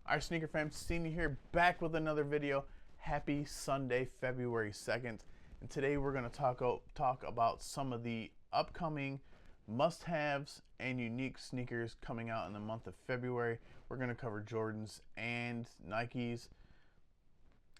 Our sneaker fam, Senior here, back with another video. Happy Sunday, February 2nd. And today we're going to talk about some of the upcoming must-haves and unique sneakers coming out in the month of February. We're going to cover Jordans and Nikes.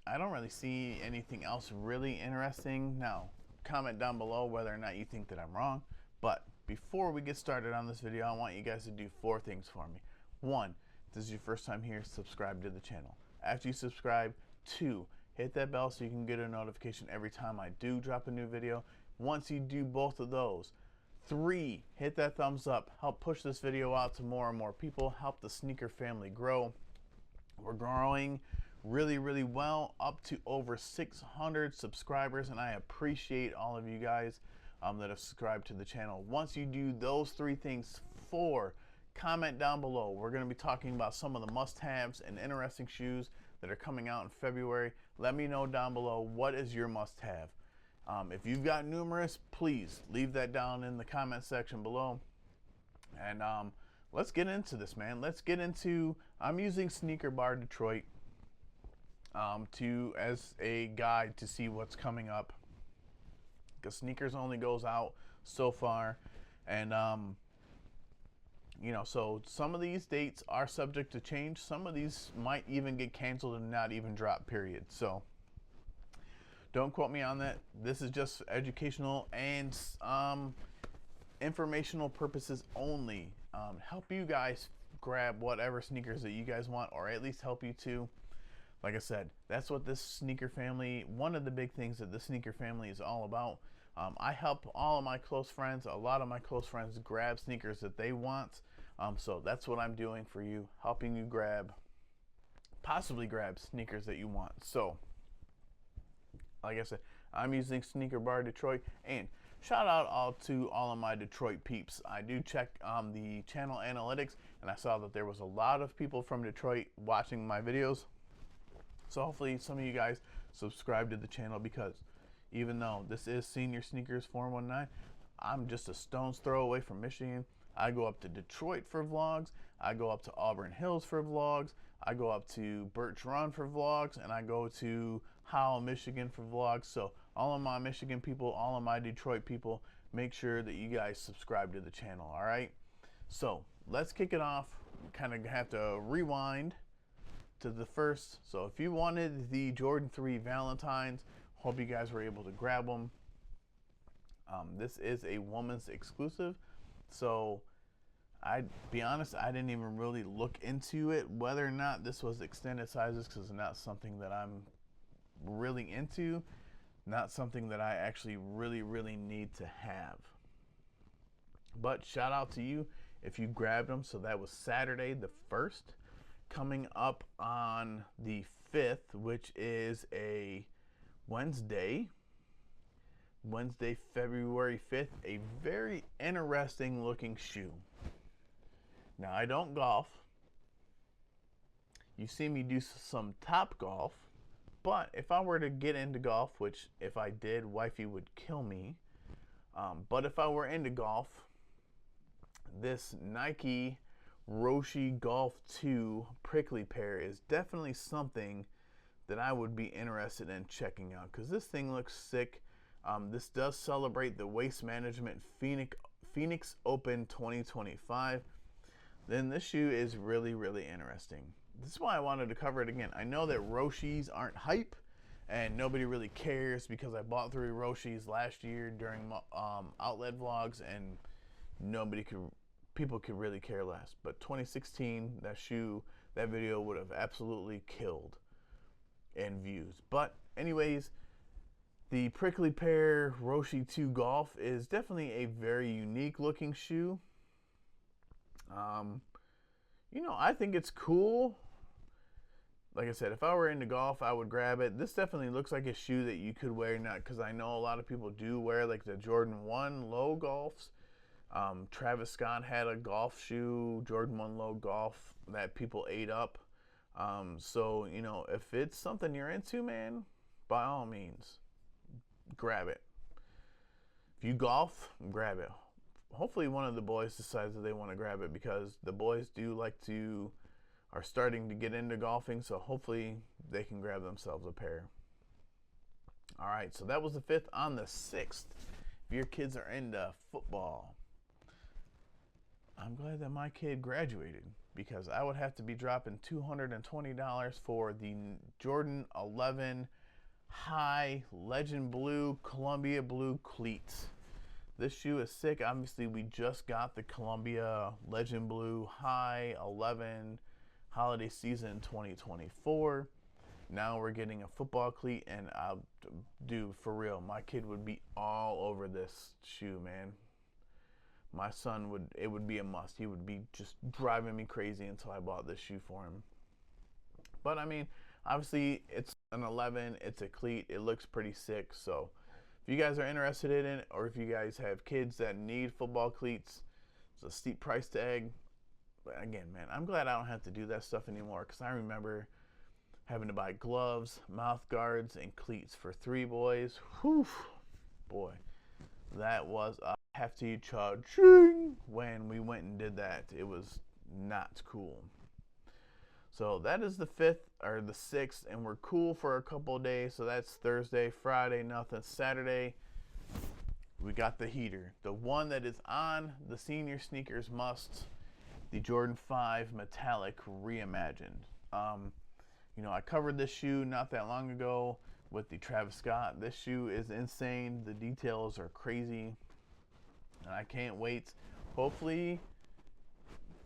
I don't really see anything else really interesting. Now, comment down below whether or not you think that I'm wrong. But before we get started on this video, I want you guys to do 4 things for me. 1, if this is your first time here, subscribe to the channel. After you subscribe, 2, hit that bell so you can get a notification every time I do drop a new video. Once you do both of those, 3, hit that thumbs up. Help push this video out to more and more people. Help the sneaker family grow. We're growing really well, up to over 600 subscribers, and I appreciate all of you guys that have subscribed to the channel. Once you do those 3 things, 4, comment down below. We're going to be talking about some of the must-haves and interesting shoes that are coming out in February. Let me know down below, what is your must-have? If you've got numerous, please leave that down in the comment section below. And let's get into this, man. Let's get into, I'm using Sneaker Bar Detroit as a guide to see what's coming up, because sneakers only goes out so far. And you know, so some of these dates are subject to change. Some of these might even get canceled and not even drop, period. So don't quote me on that. This is just educational and informational purposes only. Help you guys grab whatever sneakers that you guys want, or at least help you to. Like I said, that's what this sneaker family, one of the big things that the sneaker family is all about. I help all of my close friends, a lot of my close friends, grab sneakers that they want. So that's what I'm doing for you, helping you possibly grab sneakers that you want. So, like I said, I'm using Sneaker Bar Detroit, and shout out to all of my Detroit peeps. I do check the channel analytics, and I saw that there was a lot of people from Detroit watching my videos. So hopefully some of you guys subscribe to the channel, because even though this is Senior Sneakers 419, I'm just a stone's throw away from Michigan. I go up to Detroit for vlogs. I go up to Auburn Hills for vlogs. I go up to Birch Run for vlogs, and I go to Howell, Michigan for vlogs. So all of my Michigan people, all of my Detroit people, make sure that you guys subscribe to the channel, all right? So let's kick it off. Kind of have to rewind to the first. So if you wanted the Jordan 3 Valentines, hope you guys were able to grab them. This is a woman's exclusive, so I'd be honest, I didn't even really look into it whether or not this was extended sizes, because it's not something that I'm really into, not something that I actually really need to have. But shout out to you if you grabbed them. So that was Saturday the 1st. Coming up on the 5th, which is a Wednesday, February 5th, a very interesting looking shoe. Now, I don't golf. You see me do some top golf, but if I were to get into golf, which if I did, wifey would kill me, but if I were into golf, this Nike Roshe Golf 2 prickly pear is definitely something that I would be interested in checking out, because this thing looks sick. This does celebrate the Waste Management Phoenix Open 2025. Then this shoe is really interesting. This is why I wanted to cover it again. I know that Roshes aren't hype and nobody really cares, because I bought 3 Roshes last year during outlet vlogs, and people could really care less. But 2016, that video would have absolutely killed in views. But anyways, the prickly pear Roshe 2 Golf is definitely a very unique looking shoe. You know, I think it's cool. Like I said, if I were into golf, I would grab it. This definitely looks like a shoe that you could wear, not because I know a lot of people do wear like the Jordan 1 Low Golfs. Travis Scott had a golf shoe, Jordan 1 Low Golf, that people ate up. So, you know, if it's something you're into, man, by all means, grab it. If you golf, grab it. hopefully one of the boys decides that they want to grab it, because the boys do like to are starting to get into golfing, so hopefully they can grab themselves a pair. All right, so that was the 5th. On the 6th, if your kids are into football, I'm glad that my kid graduated, because I would have to be dropping $220 for the Jordan 11 High Legend Blue Columbia Blue cleats. This shoe is sick. Obviously, we just got the Columbia Legend Blue High 11 holiday season 2024. Now we're getting a football cleat, and dude, for real, my kid would be all over this shoe, man. My son it would be a must. He would be just driving me crazy until I bought this shoe for him. But I mean, obviously it's an 11, it's a cleat, it looks pretty sick. So if you guys are interested in it, or if you guys have kids that need football cleats, it's a steep price tag. But again, man, I'm glad I don't have to do that stuff anymore, because I remember having to buy gloves, mouth guards, and cleats for 3 boys. Whew, boy, that was a hefty cha-ching when we went and did that. It was not cool. So that is the 5th or the 6th, and we're cool for a couple of days. So that's Thursday, Friday, nothing. Saturday, we got the heater, the one that is on the senior sneakers must, the Jordan 5 Metallic Reimagined. You know, I covered this shoe not that long ago with the Travis Scott. This shoe is insane. The details are crazy, and I can't wait. Hopefully,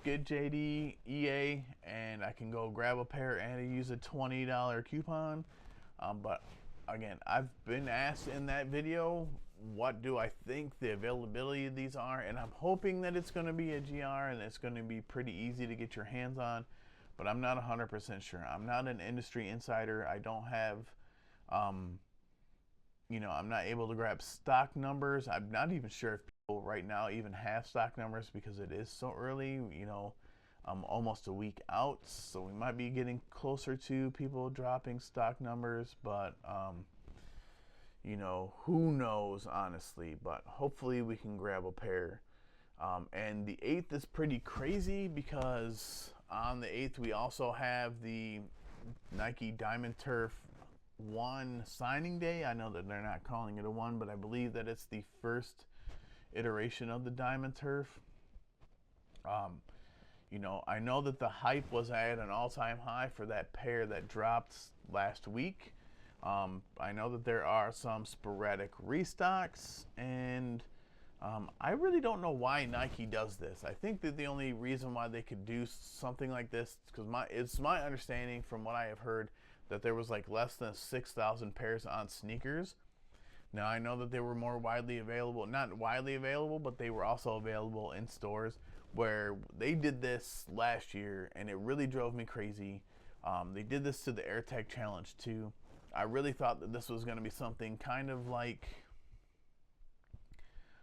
get JD EA, and I can go grab a pair and use a $20 coupon. But again, I've been asked in that video, what do I think the availability of these are, and I'm hoping that it's going to be a GR and it's going to be pretty easy to get your hands on, but I'm not 100% sure. I'm not an industry insider. I don't have, you know, I'm not able to grab stock numbers. I'm not even sure if people right now even have stock numbers, because it is so early. You know, I'm almost a week out, so we might be getting closer to people dropping stock numbers, but you know, who knows, honestly. But hopefully we can grab a pair. And the 8th is pretty crazy, because on the 8th we also have the Nike Diamond Turf 1 signing day. I know that they're not calling it a 1, but I believe that it's the first iteration of the Diamond Turf. You know, I know that the hype was at an all-time high for that pair that dropped last week. I know that there are some sporadic restocks, and I really don't know why Nike does this. I think that the only reason why they could do something like this, because it's my understanding from what I have heard, that there was like less than 6,000 pairs on sneakers. Now, I know that they were more widely available, not widely available, but they were also available in stores, where they did this last year, and it really drove me crazy. They did this to the AirTag Challenge too. I really thought that this was going to be something kind of like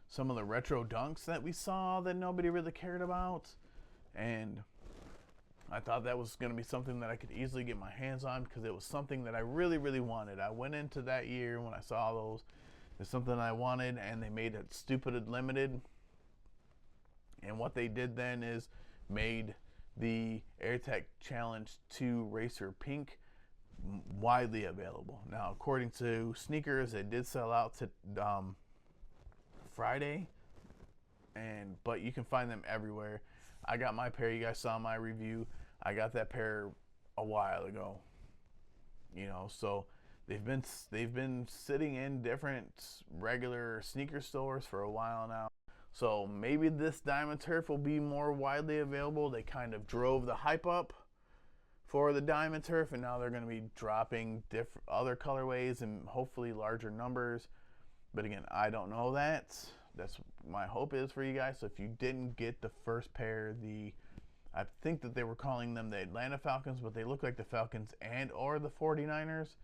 some of the retro dunks that we saw that nobody really cared about, and I thought that was going to be something that I could easily get my hands on, because it was something that I really, really wanted. I went into that year when I saw those. It's something I wanted, and they made it stupid limited. And what they did then is made the AirTag Challenge 2 Racer Pink widely available. Now, according to Sneakers, it did sell out to Friday, but you can find them everywhere. I got my pair. You guys saw my review. I got that pair a while ago. You know, so they've been sitting in different regular sneaker stores for a while now. So maybe this Diamond Turf will be more widely available. They kind of drove the hype up for the Diamond Turf, and now they're going to be dropping other colorways and hopefully larger numbers. But again, I don't know that. That's my hope is for you guys. So if you didn't get the first pair, I think that they were calling them the Atlanta Falcons, but they look like the Falcons and or the 49ers.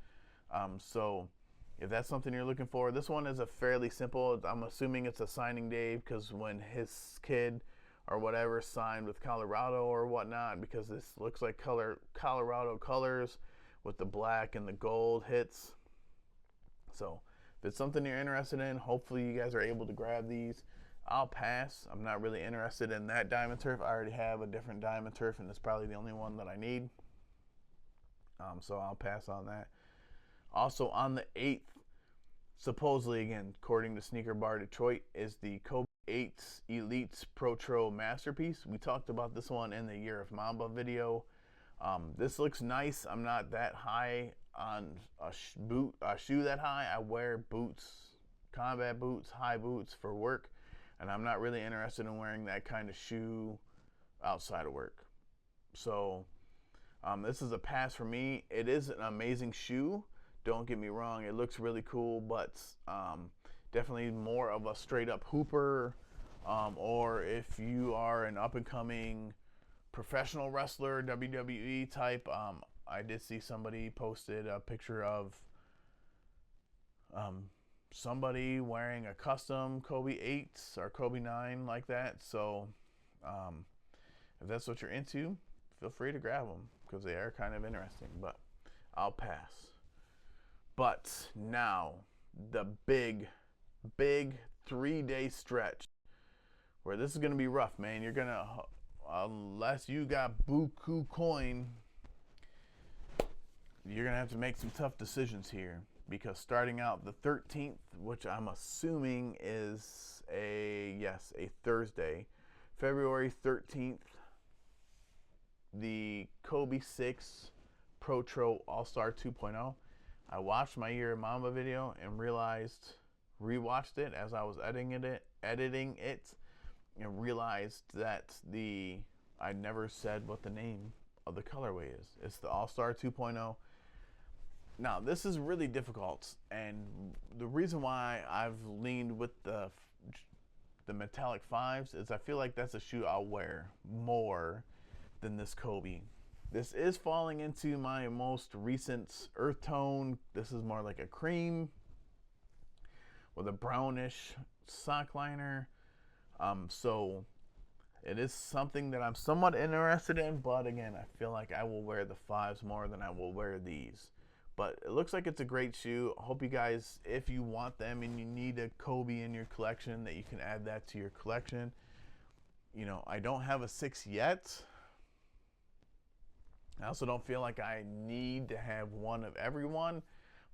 So if that's something you're looking for, this one is a fairly simple. I'm assuming it's a signing day, because when his kid or whatever signed with Colorado or whatnot, because this looks like Colorado colors with the black and the gold hits. So if it's something you're interested in, hopefully you guys are able to grab these. I'll pass. I'm not really interested in that diamond turf. I already have a different diamond turf, and it's probably the only one that I need. So I'll pass on that. Also on the 8th, supposedly again, according to Sneaker Bar Detroit, is the Kobe 8 Elites Pro Masterpiece. We talked about this one in the Year of Mamba video. This looks nice. I'm not that high on a shoe that high. I wear boots, combat boots, high boots for work, and I'm not really interested in wearing that kind of shoe outside of work. So this is a pass for me. It is an amazing shoe. Don't get me wrong. It looks really cool, but definitely more of a straight up hooper, or if you are an up and coming professional wrestler, WWE type. I did see somebody posted a picture of somebody wearing a custom Kobe 8 or Kobe 9 like that. So if that's what you're into, feel free to grab them because they are kind of interesting, but I'll pass. But now the big 3-day stretch where this is going to be rough, man. You're going to, unless you got buku coin, you're going to have to make some tough decisions here, because starting out the 13th, which I'm assuming is a Thursday, February 13th, the Kobe 6 Pro Tro All-Star 2.0. I watched my Year of Mamba video and rewatched it as I was editing it, and realized that I never said what the name of the colorway is. It's the All-Star 2.0. Now, this is really difficult, and the reason why I've leaned with the metallic 5s is I feel like that's a shoe I'll wear more than this Kobe. This is falling into my most recent earth tone. This is more like a cream with a brownish sock liner. So it is something that I'm somewhat interested in, but again, I feel like I will wear the 5s more than I will wear these. But it looks like it's a great shoe. I hope you guys, if you want them and you need a Kobe in your collection, that you can add that to your collection. You know, I don't have a 6 yet. I also don't feel like I need to have one of every one,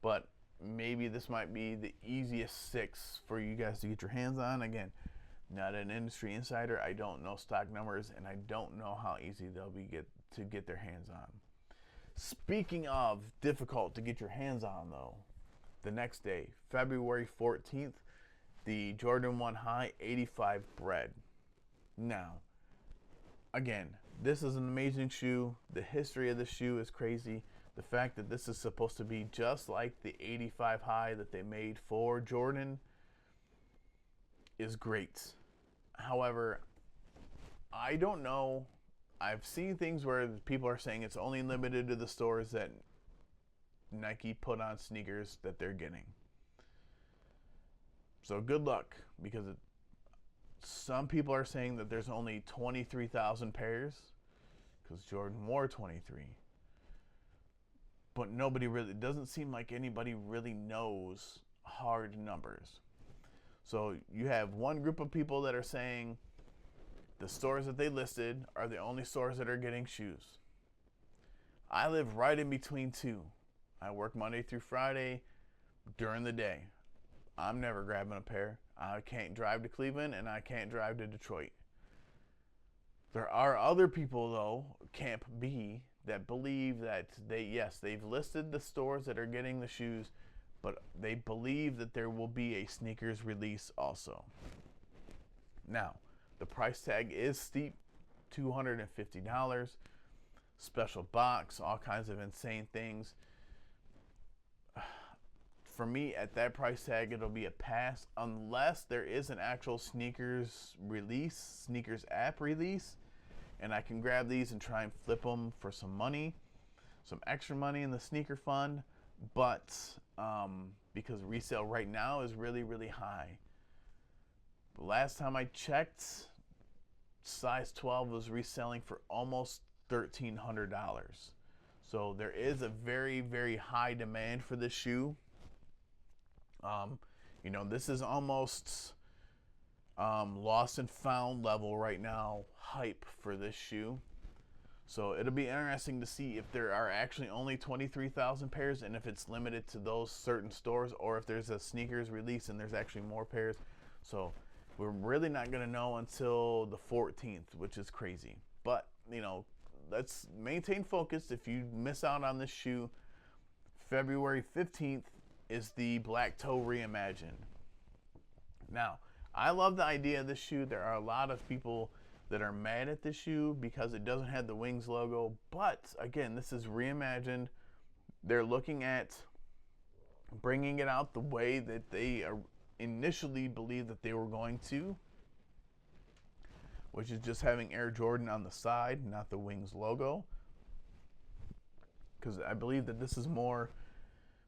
but maybe this might be the easiest 6 for you guys to get your hands on. Again, not an industry insider. I don't know stock numbers, and I don't know how easy they'll be to get their hands on. Speaking of difficult to get your hands on, though, the next day, February 14th, the Jordan 1 High 85 Bread. Now, again, this is an amazing shoe. The history of the shoe is crazy. The fact that this is supposed to be just like the 85 High that they made for Jordan is great. However, I don't know. I've seen things where people are saying it's only limited to the stores that Nike put on sneakers that they're getting. So good luck, because some people are saying that there's only 23,000 pairs because Jordan wore 23. But it doesn't seem like anybody really knows hard numbers. So you have one group of people that are saying the stores that they listed are the only stores that are getting shoes. I live right in between two. I work Monday through Friday during the day. I'm never grabbing a pair. I can't drive to Cleveland and I can't drive to Detroit. There are other people, though, Camp B, that believe that they've listed the stores that are getting the shoes, but they believe that there will be a sneakers release also. Now, the price tag is steep, $250, special box, all kinds of insane things. For me, at that price tag, it'll be a pass unless there is an actual sneakers app release, and I can grab these and try and flip them for some money, some extra money in the sneaker fund. But because resale right now is really, really high. The last time I checked, size 12 was reselling for almost $1,300. So there is a very, very high demand for this shoe. This is almost lost and found level right now hype for this shoe. So it'll be interesting to see if there are actually only 23,000 pairs and if it's limited to those certain stores, or if there's a sneakers release and there's actually more pairs. So we're really not going to know until the 14th, which is crazy. But, you know, let's maintain focus. If you miss out on this shoe, February 15th is the Black Toe Reimagined. Now, I love the idea of this shoe. There are a lot of people that are mad at this shoe because it doesn't have the Wings logo. But again, this is reimagined. They're looking at bringing it out the way that they initially believed that they were going to, which is just having Air Jordan on the side, not the Wings logo. Because I believe that this is more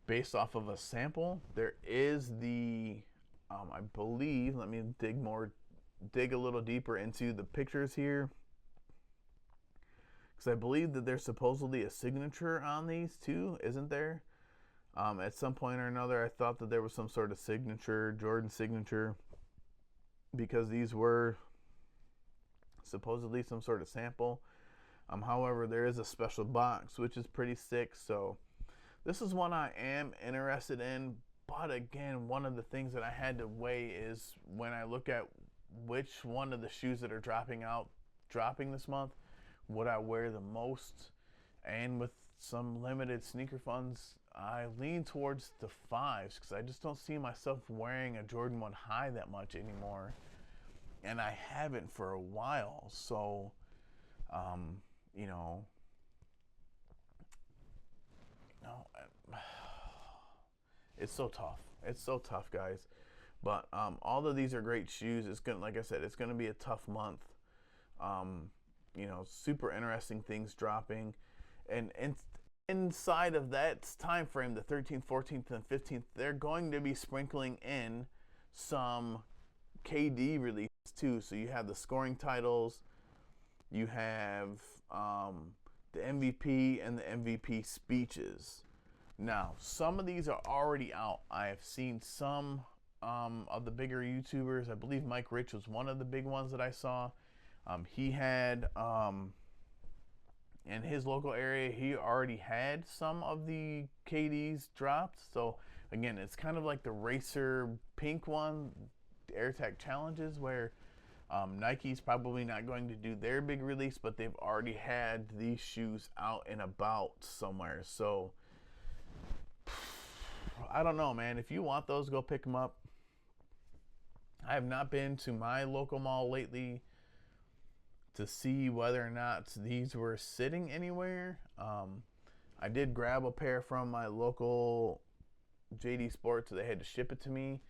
based off of a sample. There is the, I believe, let me dig a little deeper into the pictures here, because I believe that there's supposedly a signature on these too, isn't there? At some point or another, I thought that there was some sort of signature, Jordan signature, because these were supposedly some sort of sample. However, there is a special box, which is pretty sick. So this is one I am interested in. But again, one of the things that I had to weigh is when I look at which one of the shoes that are dropping this month, would I wear the most? And with some limited sneaker funds, I lean towards the 5s, because I just don't see myself wearing a Jordan 1 high that much anymore, and I haven't for a while. So you know, no, it's so tough. It's so tough, guys. But all of these are great shoes. It's gonna, like I said, it's gonna be a tough month. You know, super interesting things dropping, and inside of that time frame, the 13th, 14th, and 15th, they're going to be sprinkling in some KD releases too. So you have the scoring titles, you have the MVP and the MVP speeches. Now, some of these are already out. I have seen some of the bigger YouTubers. I believe Mike Rich was one of the big ones that I saw. He had, in his local area, he already had some of the KDs dropped. So, again, it's kind of like the Racer pink one, the AirTag Challenges, where Nike's probably not going to do their big release, but they've already had these shoes out and about somewhere. So, I don't know, man. If you want those, go pick them up. I have not been to my local mall lately to see whether or not these were sitting anywhere. I did grab a pair from my local JD Sports. They had to ship it to me,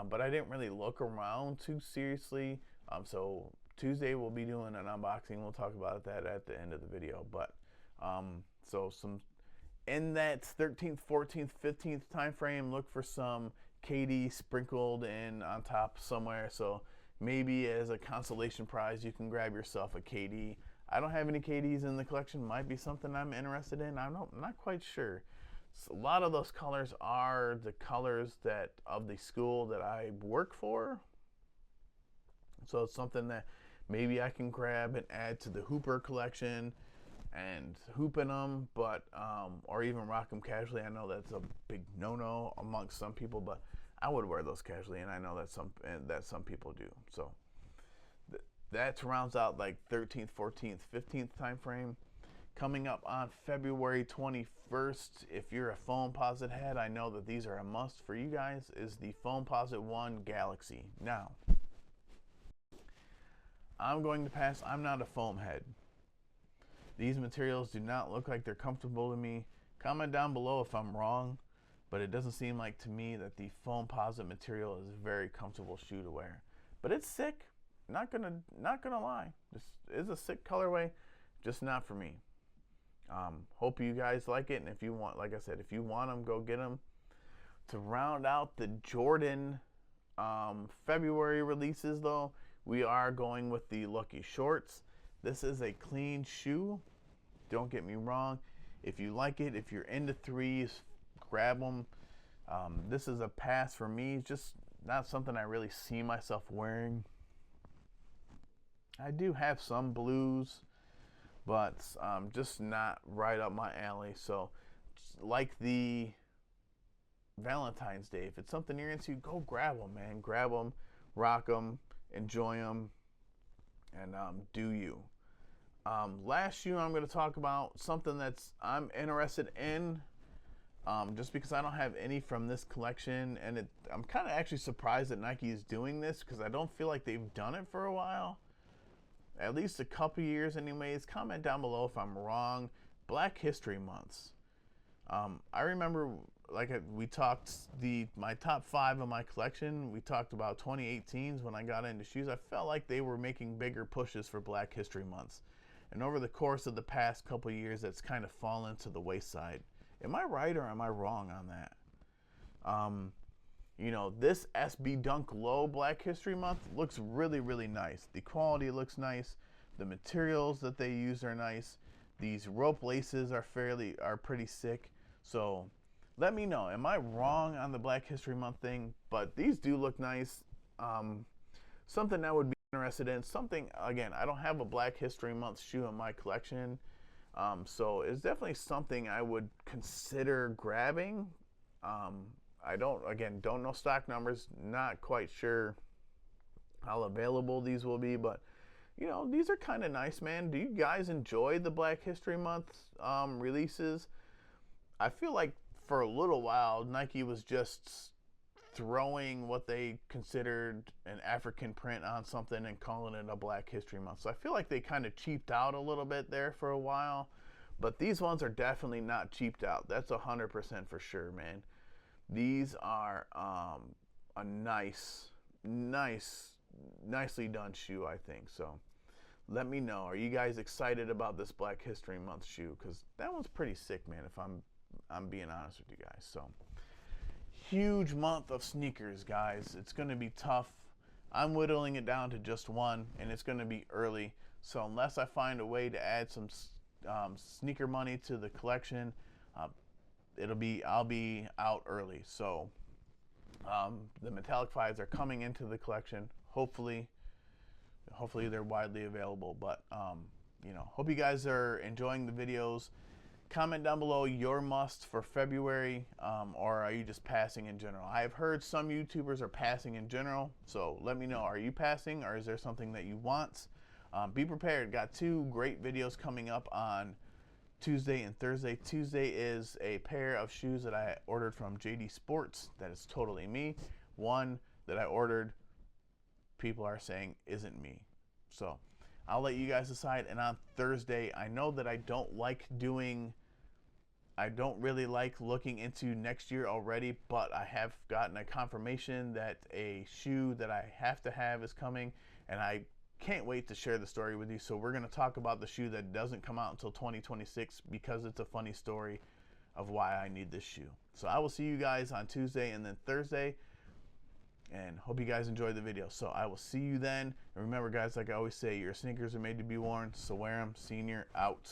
but I didn't really look around too seriously. So Tuesday we'll be doing an unboxing. We'll talk about that at the end of the video. But so some in that 13th, 14th, 15th time frame, look for some KD sprinkled in on top somewhere. So maybe as a consolation prize, you can grab yourself a KD. I don't have any KDs in the collection. Might be something I'm interested in. I'm not quite sure. So a lot of those colors are the colors that of the school that I work for. So it's something that maybe I can grab and add to the Hooper collection and hoop in them, but or even rock them casually. I know that's a big no-no amongst some people, but I would wear those casually, and I know that some people do. So that rounds out like 13th, 14th, 15th time frame. Coming up on February 21st, if you're a Foamposite head, I know that these are a must for you guys, is the Foamposite 1 Galaxy. Now, I'm going to pass. I'm not a foam head. These materials do not look like they're comfortable to me. Comment down below if I'm wrong, but it doesn't seem like to me that the Foamposite material is a very comfortable shoe to wear. But it's sick. Not gonna lie. This is a sick colorway, just not for me. Hope you guys like it, and if you want, like I said, if you want them, go get them. To round out the Jordan February releases, though, we are going with the Lucky Shorts. This is a clean shoe. Don't get me wrong. If you like it, if you're into threes, grab them. This is a pass for me. Just not something I really see myself wearing. I do have some blues, but just not right up my alley. So, like the Valentine's Day, if it's something you're into, go grab them, man. Grab them, rock them, enjoy them, and do you. Last shoe I'm going to talk about something that's I'm interested in, just because I don't have any from this collection, and I'm kind of actually surprised that Nike is doing this because I don't feel like they've done it for a while, at least a couple years anyways. Comment down below if I'm wrong. Black History Months. I remember, like, we talked my top 5 of my collection. We talked about 2018s when I got into shoes. I felt like they were making bigger pushes for Black History Months, and over the course of the past couple years, that's kind of fallen to the wayside. Am I right or am I wrong on that? You know, this SB Dunk Low Black History Month looks really, really nice. The quality looks nice. The materials that they use are nice. These rope laces are pretty sick. So let me know. Am I wrong on the Black History Month thing? But these do look nice. Something I would be interested in. Something, again, I don't have a Black History Month shoe in my collection. So it's definitely something I would consider grabbing. I don't know stock numbers. Not quite sure how available these will be, but you know, these are kind of nice, man. Do you guys enjoy the Black History Month releases? I feel like for a little while, Nike was just throwing what they considered an African print on something and calling it a Black History Month. So I feel like they kind of cheaped out a little bit there for a while. But these ones are definitely not cheaped out. That's 100% for sure, man. These are a nicely done shoe, I think. So let me know. Are you guys excited about this Black History Month shoe? Because that one's pretty sick, man, if I'm being honest with you guys. So huge month of sneakers, guys. It's going to be tough. I'm whittling it down to just one, and it's going to be early. So unless I find a way to add some sneaker money to the collection, I'll be out early. So the metallic 5s are coming into the collection. Hopefully they're widely available. But you know, hope you guys are enjoying the videos. Comment down below your must for February, or are you just passing in general? I have heard some YouTubers are passing in general, so let me know. Are you passing, or is there something that you want? Be prepared. Got 2 great videos coming up on Tuesday and Thursday. Tuesday is a pair of shoes that I ordered from JD Sports. That is totally me. One that I ordered, people are saying isn't me. So I'll let you guys decide. And on Thursday, I know that I don't really like looking into next year already, but I have gotten a confirmation that a shoe that I have to have is coming, and I can't wait to share the story with you. So we're going to talk about the shoe that doesn't come out until 2026 because it's a funny story of why I need this shoe. So I will see you guys on Tuesday and then Thursday, and hope you guys enjoyed the video. So I will see you then. And remember, guys, like I always say, your sneakers are made to be worn, so wear them. Senior out.